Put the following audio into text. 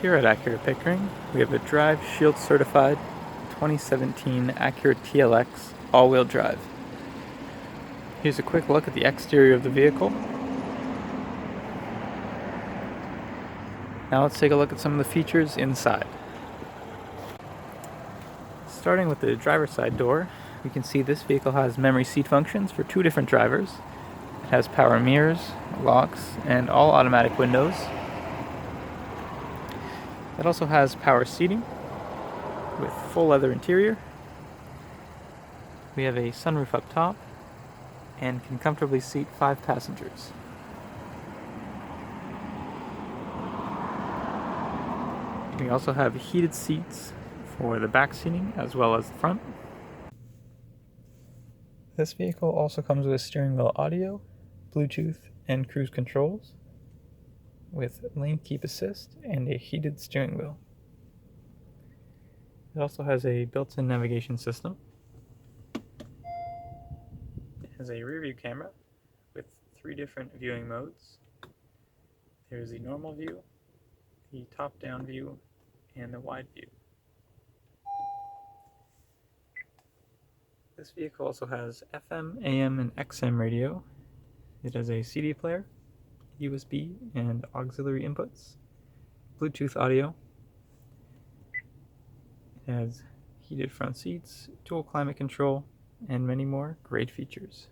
Here at Acura Pickering, we have a Drive Shield certified 2017 Acura TLX all-wheel drive. Here's a quick look at the exterior of the vehicle. Now let's take a look at some of the features inside. Starting with the driver's side door, we can see this vehicle has memory seat functions for 2 different drivers. It has power mirrors, locks, and all automatic windows. It also has power seating with full leather interior. We have a sunroof up top and can comfortably seat 5 passengers. We also have heated seats for the back seating as well as the front. This vehicle also comes with steering wheel audio, Bluetooth, and cruise controls, with lane keep assist and a heated steering wheel. It also has a built-in navigation system. It has a rear view camera with 3 different viewing modes. There's the normal view, the top-down view, and the wide view. This vehicle also has FM, AM, and XM radio. It has a CD player, USB and auxiliary inputs, Bluetooth audio. It has heated front seats, dual climate control, and many more great features.